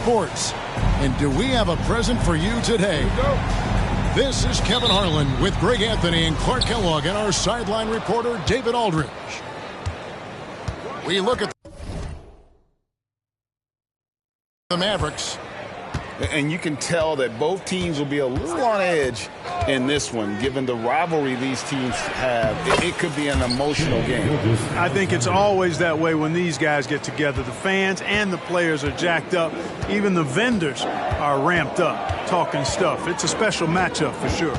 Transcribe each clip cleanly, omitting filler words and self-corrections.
sports. And do we have a present for you today? This is Kevin Harlan with Greg Anthony and Clark Kellogg and our sideline reporter, David Aldridge. We look at the Mavericks. And you can tell that both teams will be a little on edge in this one, given the rivalry these teams have. It could be an emotional game. I think it's always that way when these guys get together. The fans and the players are jacked up. Even the vendors are ramped up, talking stuff. It's a special matchup for sure.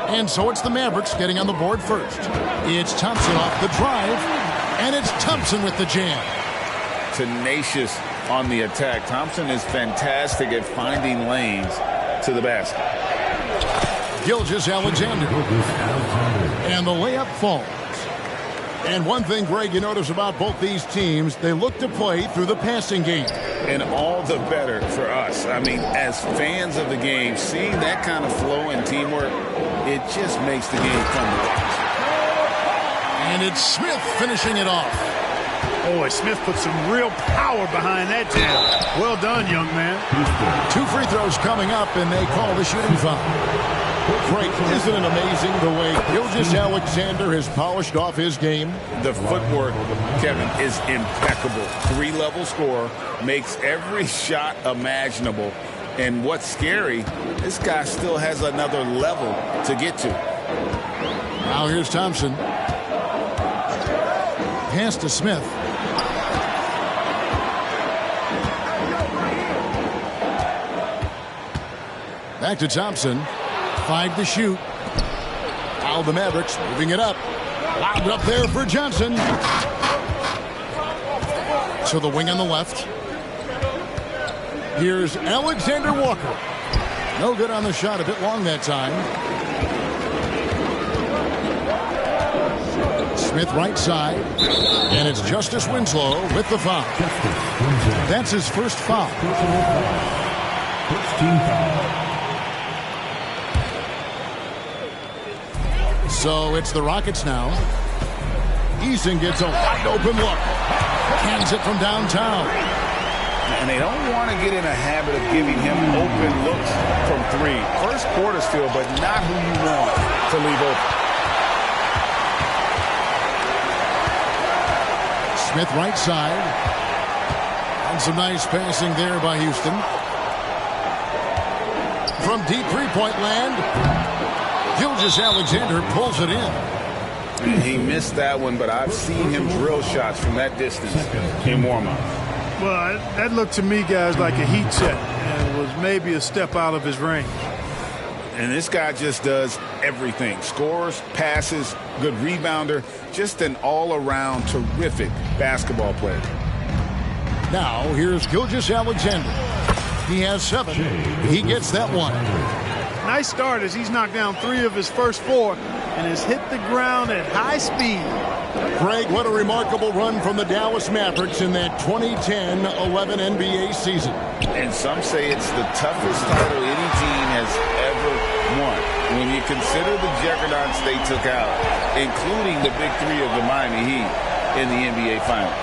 And so it's the Mavericks getting on the board first. It's Thompson off the drive, and it's Thompson with the jam. Tenacious on the attack. Thompson is fantastic at finding lanes to the basket. Gilgeous-Alexander. And the layup falls. And one thing, Greg, you notice about both these teams, they look to play through the passing game. And all the better for us. I mean, as fans of the game, seeing that kind of flow and teamwork, it just makes the game fun to watch. And it's Smith finishing it off. Boy, Smith put some real power behind that jam. Well done, young man. 2 free throws coming up, and they call the shooting foul. Frank, isn't it amazing the way Gilgeous-Alexander has polished off his game? The footwork, Kevin, is impeccable. 3-level scorer, makes every shot imaginable. And what's scary, this guy still has another level to get to. Now here's Thompson. Pass to Smith. Back to Thompson. 5 to shoot. Now the Mavericks moving it up. Lobbed up there for Johnson. To the wing on the left. Here's Alexander Walker. No good on the shot. A bit long that time. Smith right side. And it's Justice Winslow with the foul. That's his first foul. First team foul. So it's the Rockets now. Eason gets a wide open look. Hands it from downtown. And they don't want to get in a habit of giving him open looks from 3. First quarter still, but not who you want to leave open. Smith right side. And some nice passing there by Houston. From deep three-point land, Gilgeous-Alexander pulls it in. He missed that one, but I've seen him drill shots from that distance in warm-up. Well, that looked to me, guys, like a heat check, and was maybe a step out of his range. And this guy just does everything. Scores, passes, good rebounder, just an all-around terrific basketball player. Now, here's Gilgeous-Alexander. He has 7. He gets that one. Nice start as he's knocked down 3 of his first 4 and has hit the ground at high speed. Greg, what a remarkable run from the Dallas Mavericks in that 2010-11 NBA season. And some say it's the toughest title any team has ever won. When you consider the juggernauts they took out, including the big 3 of the Miami Heat in the NBA Finals.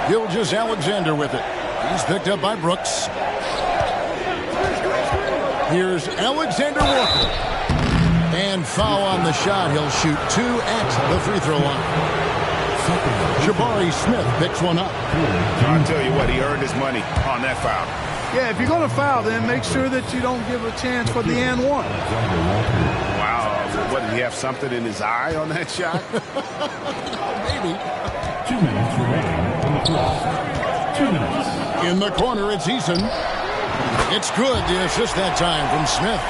Gilgeous-Alexander with it. He's picked up by Brooks. Here's Alexander Walker. And foul on the shot. He'll shoot 2 at the free throw line. Jabari Smith picks one up. I'll tell you what, he earned his money on that foul. Yeah, if you're going to foul, then make sure that you don't give a chance for the and one. Wow. What, did he have something in his eye on that shot? Maybe. 2 minutes remaining on the clock. 2 minutes. In the corner, it's Eason. It's good. The assist that time from Smith.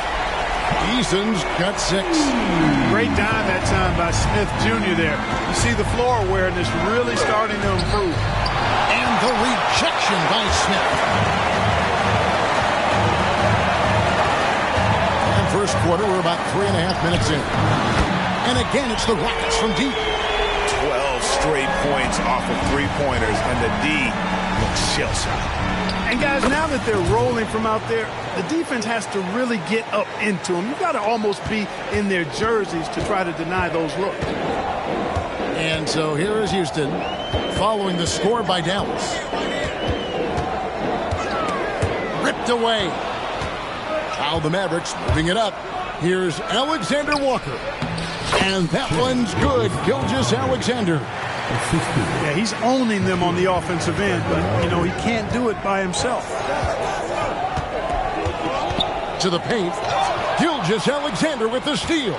Eason's got 6. Great dime that time by Smith Jr. there. You see the floor awareness really starting to improve. And the rejection by Smith. And first quarter, we're about 3.5 minutes in. And again, it's the Rockets from deep. 12 straight points off of 3-pointers, and the D looks shell-shocked. And guys, now that they're rolling from out there, the defense has to really get up into them. You've got to almost be in their jerseys to try to deny those looks. And so here is Houston following the score by Dallas. Tipped away. Now the Mavericks moving it up. Here's Alexander Walker. And that one's good. Gilgeous-Alexander. Yeah, he's owning them on the offensive end, but, you know, he can't do it by himself. To the paint. Gilgeous-Alexander with the steal.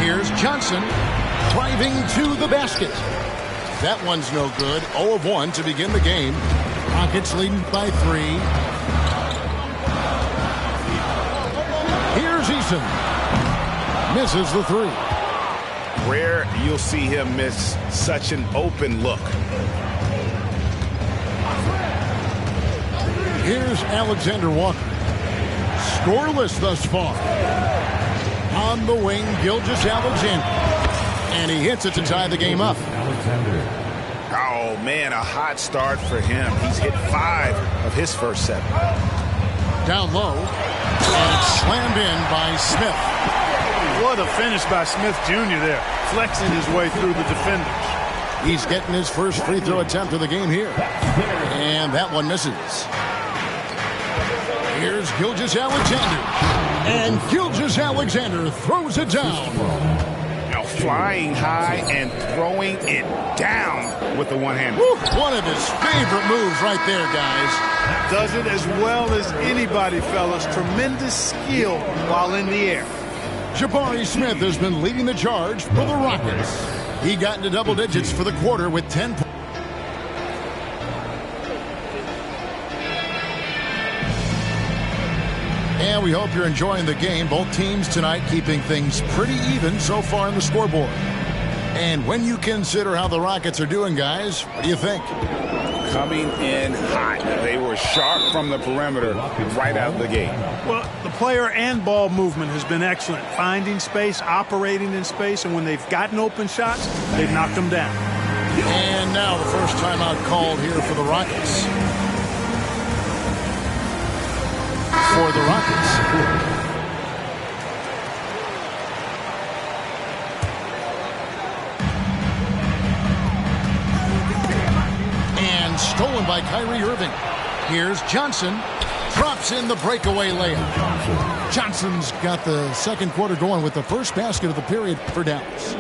Here's Johnson driving to the basket. That one's no good. 0 of 1 to begin the game. Rockets leading by 3. Here's Eason. Misses the 3. Rare you'll see him miss such an open look. Here's Alexander Walker. Scoreless thus far. On the wing, Gilgeous-Alexander. And he hits it to tie the game up. Oh, man, a hot start for him. He's hit 5 of his first 7. Down low. And slammed in by Smith. What a finish by Smith Jr. there, flexing his way through the defenders. He's getting his first free throw attempt of the game here. And that one misses. Here's Gilgeous-Alexander. And Gilgeous-Alexander throws it down. Now flying high and throwing it down with the one hand. One of his favorite moves right there, guys. Does it as well as anybody, fellas. Tremendous skill while in the air. Jabari Smith has been leading the charge for the Rockets. He got into double digits for the quarter with 10 points. And we hope you're enjoying the game. Both teams tonight keeping things pretty even so far in the scoreboard. And when you consider how the Rockets are doing, guys, what do you think? Coming in hot. They were sharp from the perimeter right out the gate. Well, the player and ball movement has been excellent. Finding space, operating in space, and when they've gotten open shots, they've knocked them down. And now the first timeout called here for the Rockets. For the Rockets. And stolen by Kyrie Irving. Here's Johnson. Drops in the breakaway layup. Johnson's got the second quarter going with the first basket of the period for Dallas.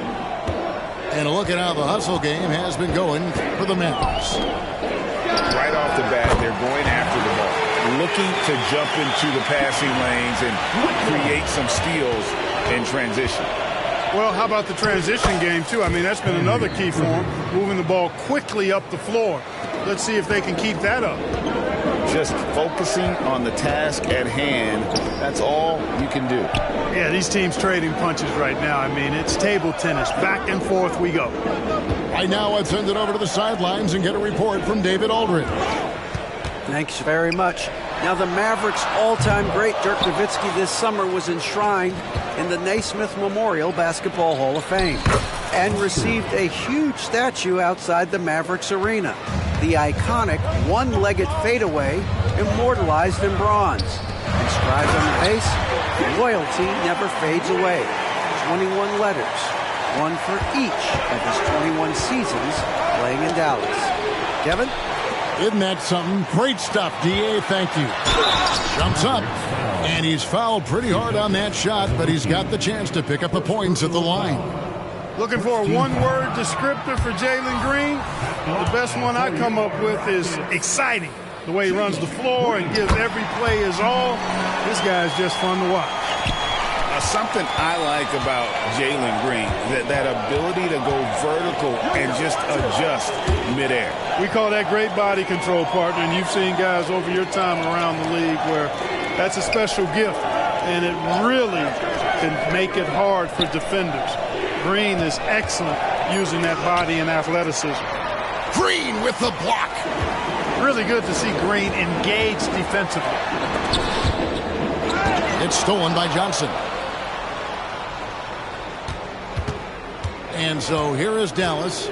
And a look at how the hustle game has been going for the Mavericks. Right off the bat, they're going after the ball, looking to jump into the passing lanes and create some steals in transition. Well, how about the transition game, too? I mean, that's been another key for them, moving the ball quickly up the floor. Let's see if they can keep that up. Just focusing on the task at hand, that's all you can do. Yeah, these teams trading punches right now. I mean, it's table tennis. Back and forth we go. Right now, I'd send it over to the sidelines and get a report from David Aldridge. Thanks very much. Now, the Mavericks' all-time great Dirk Nowitzki this summer was enshrined in the Naismith Memorial Basketball Hall of Fame and received a huge statue outside the Mavericks arena. The iconic one-legged fadeaway immortalized in bronze. Inscribed on the base, loyalty never fades away. 21 letters, one for each of his 21 seasons playing in Dallas. Kevin? Isn't that something? Great stuff, D.A. Thank you. Jumps up, and he's fouled pretty hard on that shot, but he's got the chance to pick up the points at the line. Looking for a one-word descriptor for Jalen Green? The best one I come up with is exciting. The way he runs the floor and gives every play his all. This guy's just fun to watch. Something I like about Jalen Green, that ability to go vertical and just adjust midair. We call that great body control, partner, and you've seen guys over your time around the league where that's a special gift, and it really can make it hard for defenders. Green is excellent using that body and athleticism. Green with the block. Really good to see Green engaged defensively. It's stolen by Johnson. And so here is Dallas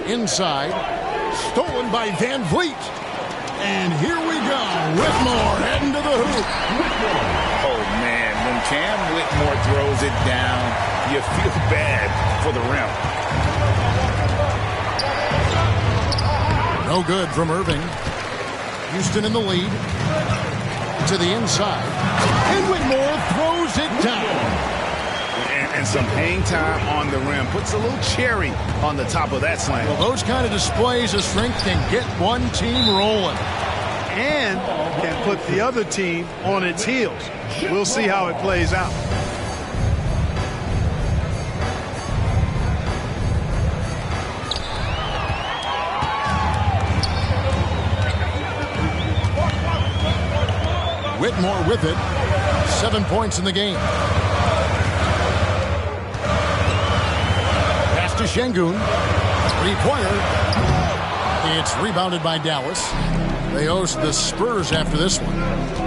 inside, stolen by Van Vliet. And here we go, Whitmore heading to the hoop. Oh man, when Cam Whitmore throws it down, you feel bad for the rim. No good from Irving. Houston in the lead. To the inside. And Whitmore throws it down. And some hang time on the rim. Puts a little cherry on the top of that slam. Well, those kind of displays of strength can get one team rolling. And can put the other team on its heels. We'll see how it plays out. Whitmore with it. 7 points in the game. Pass to Şengün. Three-pointer. It's rebounded by Dallas. They host the Spurs after this one.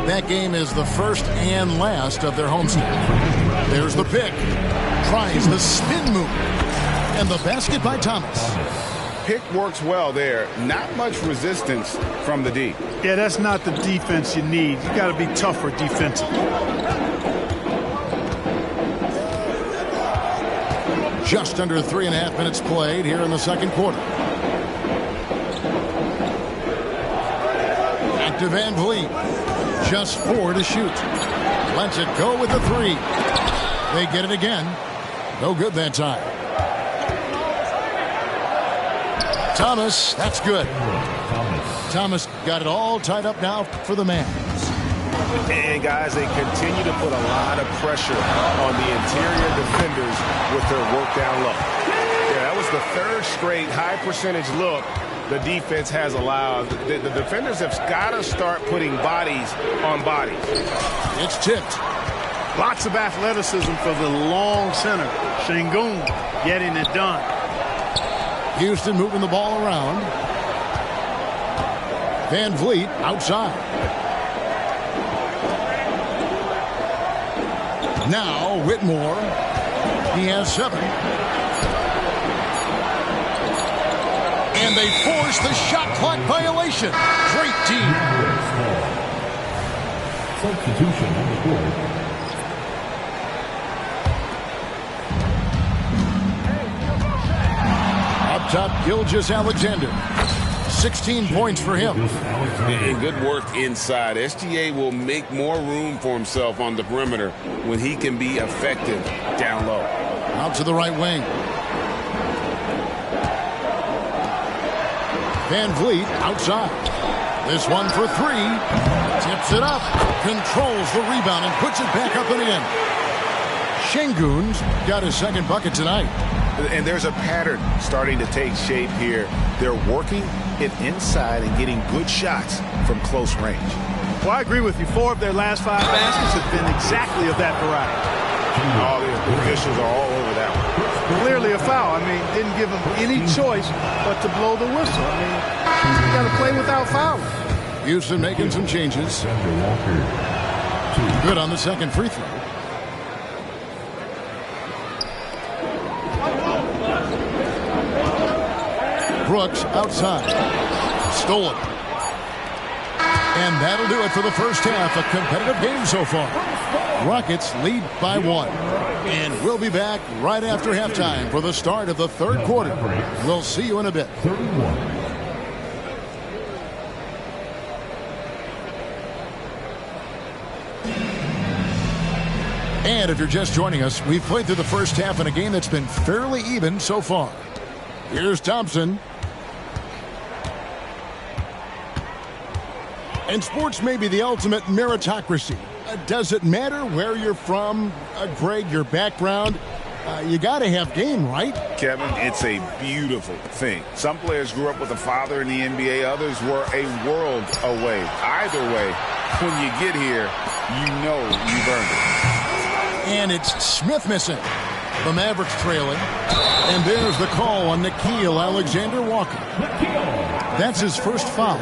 That game is the first and last of their homestand. There's the pick. Tries the spin move. And the basket by Thomas. Pick works well there. Not much resistance from the D. Yeah, that's not the defense you need. You got to be tougher defensively. Just under 3.5 minutes played here in the second quarter. Back to Van Vliet. Just 4 to shoot. Lets it go with the 3. They get it again. No good that time. Thomas, that's good. Thomas got it all tied up now for the Mavs. And, guys, they continue to put a lot of pressure on the interior defenders with their work down low. Yeah, that was the third straight high-percentage look the defense has allowed. The defenders have got to start putting bodies on bodies. It's tipped. Lots of athleticism for the long center. Şengün getting it done. Houston moving the ball around. Van Vliet outside. Now Whitmore. He has 7. And they force the shot clock violation. Great team. Substitution on the board. Up top, Gilgeous-Alexander. 16 points for him. And good work inside. SGA will make more room for himself on the perimeter when he can be effective down low. Out to the right wing. Van Vliet outside. This one for 3. Tips it up. Controls the rebound and puts it back up and in. Şengün's got his second bucket tonight. And there's a pattern starting to take shape here. They're working it inside and getting good shots from close range. Well, I agree with you. 4 of their last 5 baskets have been exactly of that variety. All the officials are all over that one. Clearly a foul. I mean, didn't give him any choice but to blow the whistle. I mean, you got to play without fouling. Houston making some changes. Good on the second free throw. Brooks outside. Stolen. And that'll do it for the first half. A competitive game so far. Rockets lead by 1. And we'll be back right after halftime for the start of the third quarter. We'll see you in a bit. 31. And if you're just joining us, we've played through the first half in a game that's been fairly even so far. Here's Thompson. And sports may be the ultimate meritocracy. Does it matter where you're from, Greg, your background? You got to have game, right? Kevin, it's a beautiful thing. Some players grew up with a father in the NBA. Others were a world away. Either way, when you get here, you know you've earned it. And it's Smith missing. The Mavericks trailing. And there's the call on Nickeil Alexander-Walker. That's his first foul.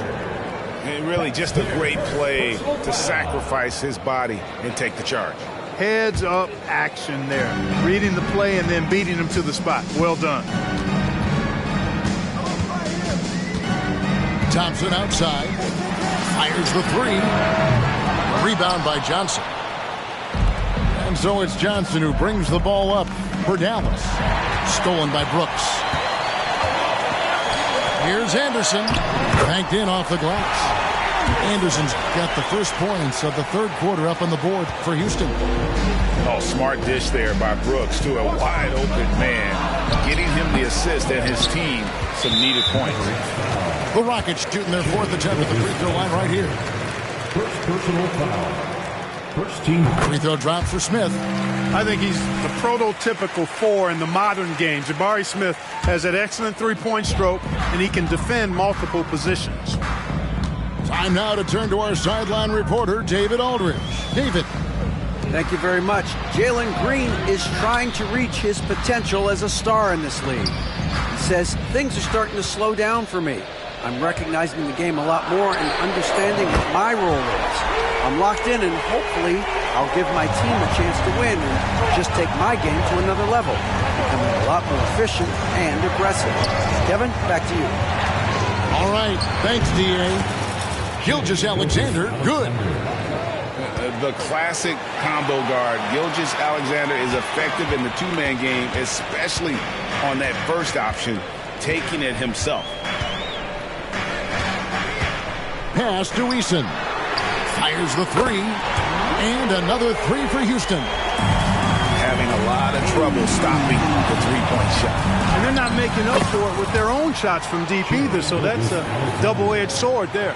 And really just a great play to sacrifice his body and take the charge. Heads up action there. Reading the play and then beating him to the spot. Well done. Thompson outside. Fires the 3. Rebound by Johnson. And so it's Johnson who brings the ball up for Dallas. Stolen by Brooks. Here's Anderson. Banked in off the glass. Anderson's got the first points of the third quarter up on the board for Houston. Oh, smart dish there by Brooks to a wide open man, getting him the assist and his team some needed points. The Rockets shooting their fourth attempt at the free throw line right here. First personal foul. First team. Free throw drop for Smith. I think he's the prototypical 4 in the modern game. Jabari Smith has that excellent three-point stroke, and he can defend multiple positions. Time now to turn to our sideline reporter, David Aldridge. David. Thank you very much. Jalen Green is trying to reach his potential as a star in this league. He says, things are starting to slow down for me. I'm recognizing the game a lot more and understanding what my role is. I'm locked in, and hopefully I'll give my team a chance to win and just take my game to another level, becoming a lot more efficient and aggressive. Kevin, back to you. All right. Thanks, D.A. Gilgeous-Alexander, good. The classic combo guard. Gilgeous-Alexander is effective in the two-man game, especially on that first option, taking it himself. Pass to Eason. Fires the three. And another three for Houston. Having a lot of trouble stopping the three-point shot. And they're not making up for it with their own shots from deep either, so that's a double-edged sword there.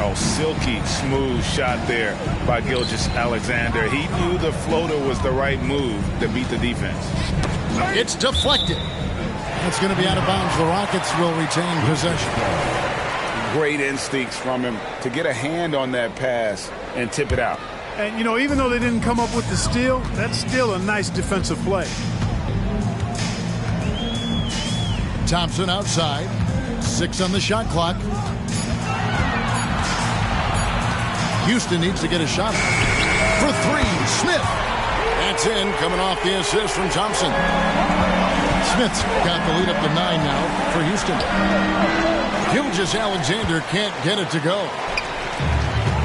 Oh, silky smooth shot there by Gilgeous-Alexander. He knew the floater was the right move to beat the defense. It's deflected. It's going to be out of bounds. The Rockets will retain possession. Great instincts from him to get a hand on that pass and tip it out. And, you know, even though they didn't come up with the steal, that's still a nice defensive play. Thompson outside. 6 on the shot clock. Houston needs to get a shot for 3. Smith. That's in, coming off the assist from Thompson. Smith's got the lead up to 9 now for Houston. Gilgeous-Alexander can't get it to go.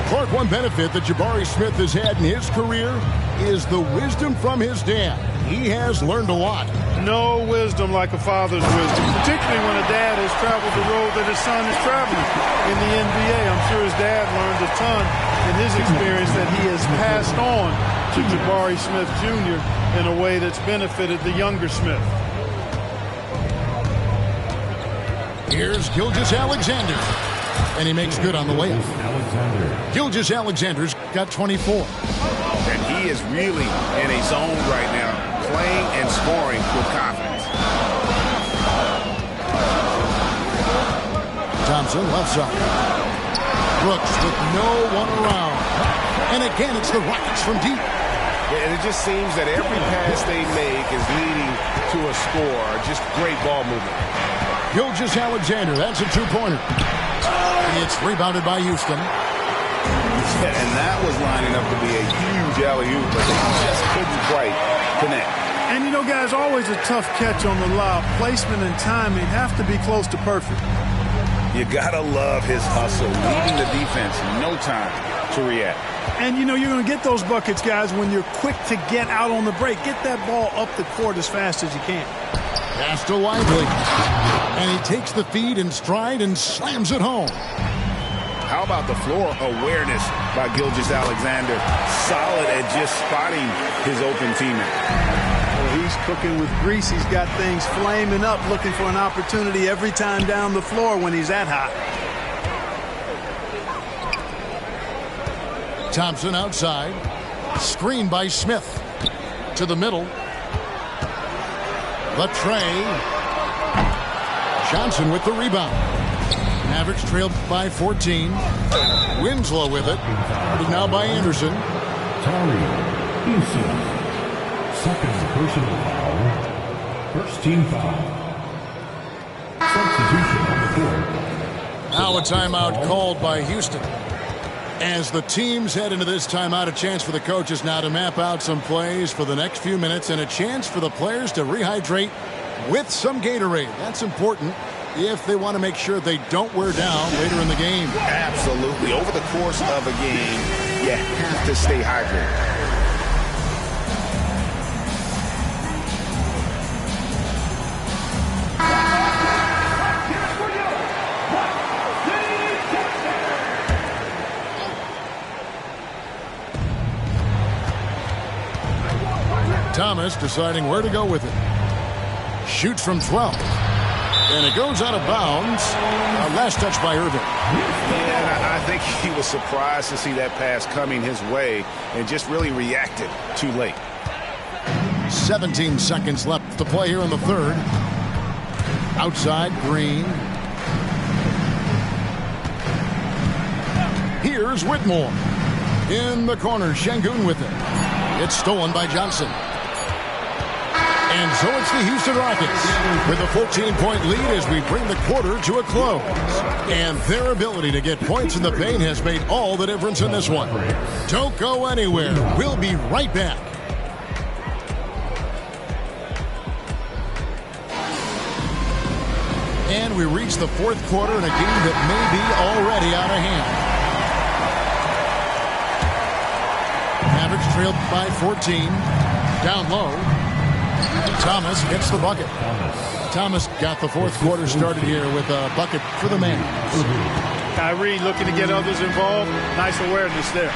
Clark, one benefit that Jabari Smith has had in his career is the wisdom from his dad. He has learned a lot. No wisdom like a father's wisdom, particularly when a dad has traveled the road that his son is traveling in the NBA. I'm sure his dad learned a ton in his experience that he has passed on to Jabari Smith Jr. in a way that's benefited the younger Smith. Here's Gilgeous-Alexander, and he makes good on the layup. Gilgeous-Alexander's got 24. And he is really in a zone right now, playing and scoring with confidence. Thompson left side. Brooks with no one around. And again, it's the Rockets from deep. And it just seems that every pass they make is leading to a score. Just great ball movement. Gilgeous-Alexander, that's a two-pointer. It's rebounded by Houston. And that was lining up to be a huge alley-oop, but they just couldn't quite connect. And, you know, guys, always a tough catch on the lob. Placement and timing have to be close to perfect. You got to love his hustle, leaving the defense no time to react. And, you know, you're going to get those buckets, guys, when you're quick to get out on the break. Get that ball up the court as fast as you can. Pass to Lively. And he takes the feed in stride and slams it home. How about the floor awareness by Gilgeous-Alexander? Solid at just spotting his open teammate. Well, he's cooking with grease. He's got things flaming up, looking for an opportunity every time down the floor when he's that hot. Thompson outside. Screen by Smith. To the middle. The tray. Johnson with the rebound. Mavericks trailed by 14. Winslow with it. Guarded now by Anderson. Tari Eason. Second personal foul. First team foul. Substitution on the court. Now a timeout called by Houston. As the teams head into this timeout, a chance for the coaches now to map out some plays for the next few minutes and a chance for the players to rehydrate with some Gatorade. That's important if they want to make sure they don't wear down later in the game. Absolutely. Over the course of a game, you have to stay hydrated. Thomas deciding where to go with it. Shoots from 12. And it goes out of bounds. Last touch by Irving. Yeah, I think he was surprised to see that pass coming his way and just really reacted too late. 17 seconds left to play here in the third. Outside, Green. Here's Whitmore. In the corner, Şengün with it. It's stolen by Johnson. And so it's the Houston Rockets with a 14-point lead as we bring the quarter to a close. And their ability to get points in the paint has made all the difference in this one. Don't go anywhere. We'll be right back. And we reach the fourth quarter in a game that may be already out of hand. Mavericks trailed by 14. Down low. Thomas gets the bucket. Thomas got the fourth quarter started here with a bucket for the man. Kyrie looking to get others involved. Nice awareness there.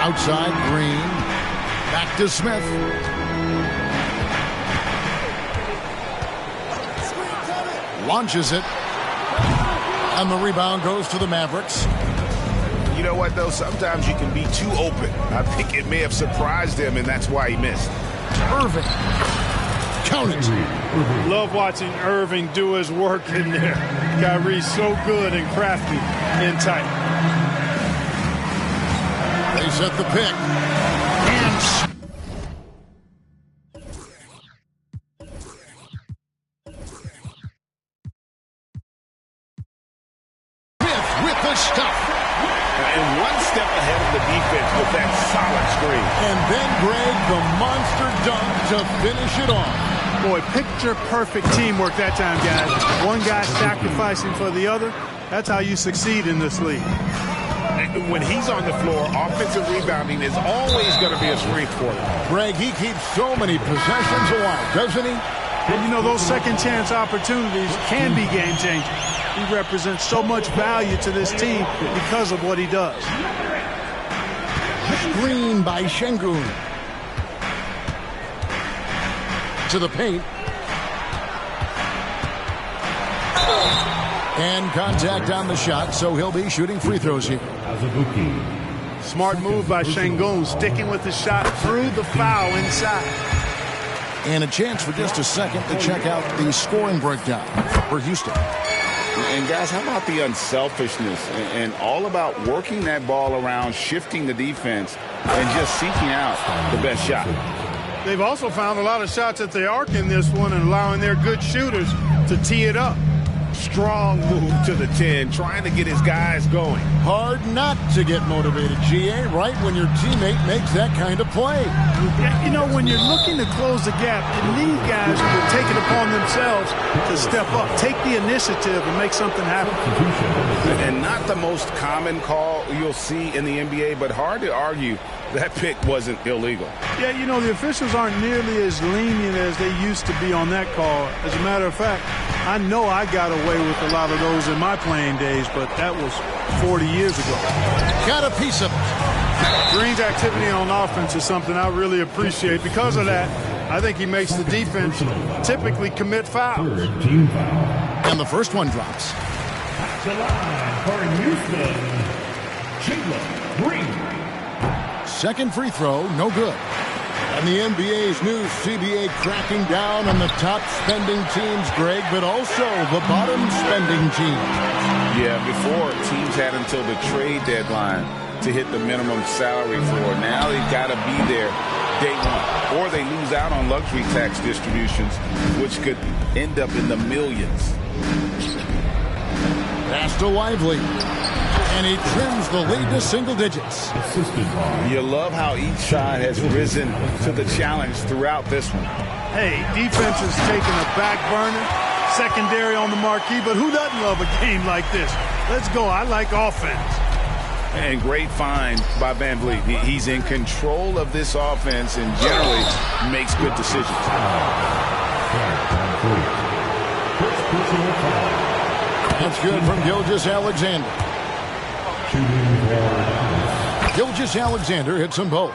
Outside, Green. Back to Smith. Launches it. And the rebound goes to the Mavericks. You know what, though? Sometimes you can be too open. I think it may have surprised him, and that's why he missed. Irving. Count it. Love watching Irving do his work in there. Kyrie's so good and crafty in tight. They set the pick. And Smith with the stop. And one step ahead of the defense with that solid screen. And then Greg, the monster dunk to finish it off. Boy, picture-perfect teamwork that time, guys. One guy sacrificing for the other. That's how you succeed in this league. And when he's on the floor, offensive rebounding is always going to be a strength for him. Greg, he keeps so many possessions alive, doesn't he? And you know, those second-chance opportunities can be game-changing. He represents so much value to this team because of what he does. Screen by Şengün. To the paint. And contact on the shot, so he'll be shooting free throws here. Smart move by Şengün, sticking with the shot through the foul inside. And a chance for just a second to check out the scoring breakdown for Houston. And guys, how about the unselfishness and all about working that ball around, shifting the defense, and just seeking out the best shot. They've also found a lot of shots at the arc in this one and allowing their good shooters to tee it up. Strong move to the 10, trying to get his guys going. Hard not to get motivated, GA, right when your teammate makes that kind of play. You know, when you're looking to close the gap, you need guys who will take it upon themselves to step up, take the initiative, and make something happen. And not the most common call you'll see in the NBA, but hard to argue that pick wasn't illegal. Yeah, you know, the officials aren't nearly as lenient as they used to be on that call. As a matter of fact, I know I got away with a lot of those in my playing days, but that was 40 years ago. Got a piece of it. Green's activity on offense is something I really appreciate. Because of that, I think he makes the defense typically commit fouls. Third team foul. And the first one drops. At the line for Houston, Jalen Green. Second free throw, no good. And the NBA's new CBA cracking down on the top spending teams, Greg, but also the bottom spending teams. Yeah, before teams had until the trade deadline to hit the minimum salary floor. Now they've got to be there day one, or they lose out on luxury tax distributions, which could end up in the millions. Pass to Lively. And he trims the lead to single digits. You love how each side has risen to the challenge throughout this one. Hey, defense is taking a back burner, secondary on the marquee, but who doesn't love a game like this? Let's go. I like offense. And great find by Van Vliet. He's in control of this offense and generally makes good decisions. That's good from Gilgeous-Alexander. Gilgeous-Alexander hits them both.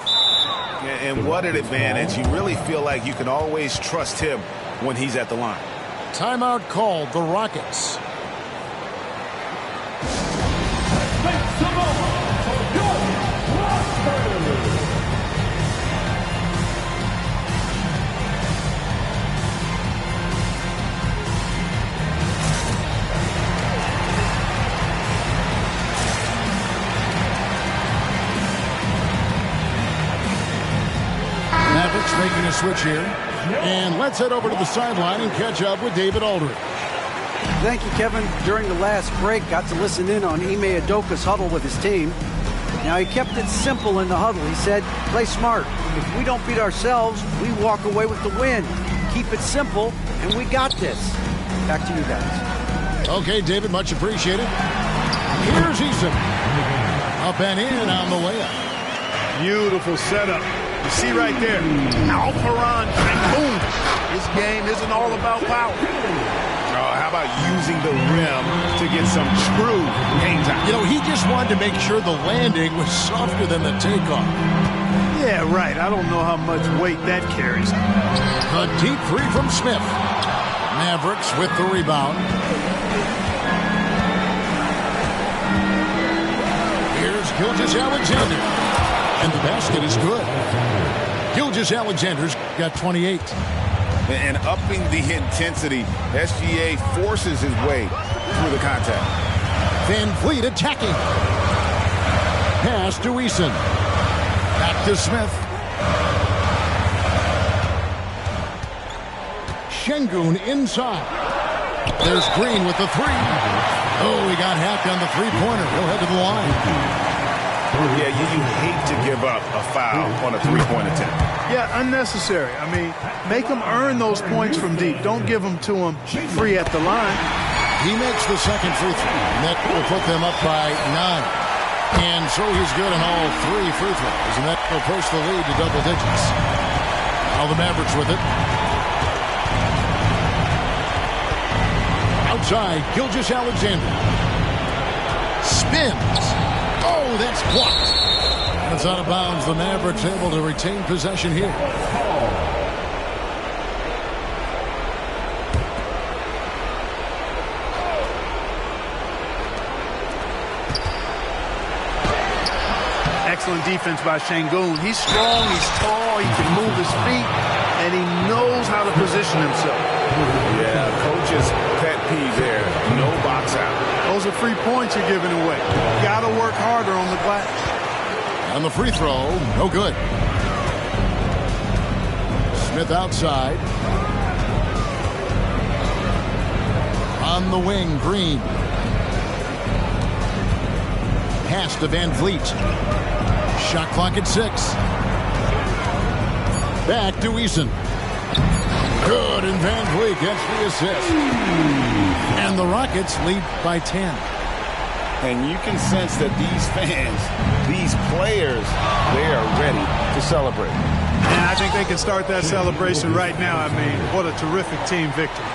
And what an advantage. You really feel like you can always trust him when he's at the line. Timeout called, the Rockets. Mavericks making a switch here. And let's head over to the sideline and catch up with David Aldridge. Thank you, Kevin. During the last break, got to listen in on Ime Udoka's huddle with his team. Now, he kept it simple in the huddle. He said, play smart. If we don't beat ourselves, we walk away with the win. Keep it simple, and we got this. Back to you guys. Okay, David, much appreciated. Here's Eason. Up and in on the layup. Beautiful setup. You see right there, Alperen Sengun. This game isn't all about power. How about using the rim to get some true game time? You know, he just wanted to make sure the landing was softer than the takeoff. Yeah, right. I don't know how much weight that carries. A deep three from Smith. Mavericks with the rebound. Here's Gilgeous-Alexander. And the basket is good. Gilgeous-Alexander's got 28. And upping the intensity, SGA forces his way through the contact. Van Vliet attacking. Pass to Eason. Back to Smith. Sengun inside. There's Green with the three. Oh, he got hacked on the three-pointer. He'll head to the line. Yeah, you hate to give up a foul on a three-point attempt. Yeah, unnecessary. I mean, make them earn those points from deep. Don't give them to them free at the line. He makes the second free throw. And that will put them up by 9. And so he's good on all 3 free throws. And that will push the lead to double digits. Now the Mavericks with it. Outside, Gilgeous-Alexander. Spins. Oh, that's blocked. It's out of bounds. The Mavericks able to retain possession here. Excellent defense by Sengun. He's strong, he's tall, he can move his feet, and he knows how to position himself. Yeah, coach's pet peeve there. No box out. Those are free points you're giving away. You got to work harder on the glass. And the free throw, no good. Smith outside. On the wing, Green. Pass to Van Vliet. Shot clock at 6. Back to Eason. Good, and Van Vliet gets the assist. And the Rockets lead by 10. And you can sense that these fans, these players, they are ready to celebrate. And I think they can start that celebration right now. I mean, what a terrific team victory.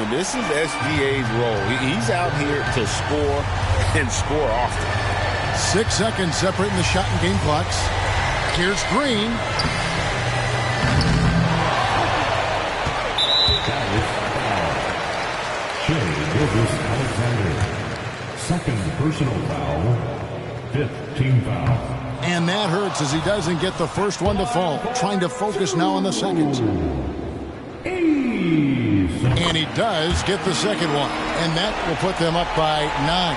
And this is SGA's role. He's out here to score and score often. 6 seconds separating the shot and game clocks. Here's Green. Gilgeous-Alexander. Second personal foul. 5th team foul. And that hurts as he doesn't get the first one to fall. Trying to focus now on the second. And he does get the second one. And that will put them up by 9.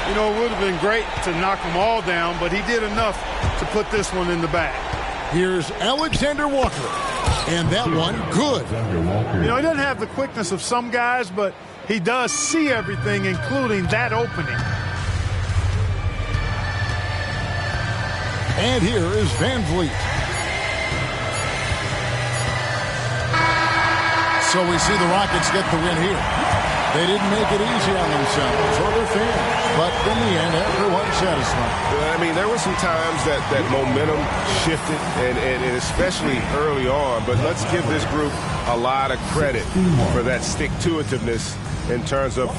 You know, it would have been great to knock them all down, but he did enough to put this one in the bag. Here's Alexander Walker. And that one, good. You know, he doesn't have the quickness of some guys, but he does see everything, including that opening. And here is Van Vliet. So we see the Rockets get the win here. They didn't make it easy on themselves or their fans. But in the end, everyone's satisfied. I mean, there were some times that momentum shifted, and especially early on. But let's give this group a lot of credit for that stick-to-itiveness in terms of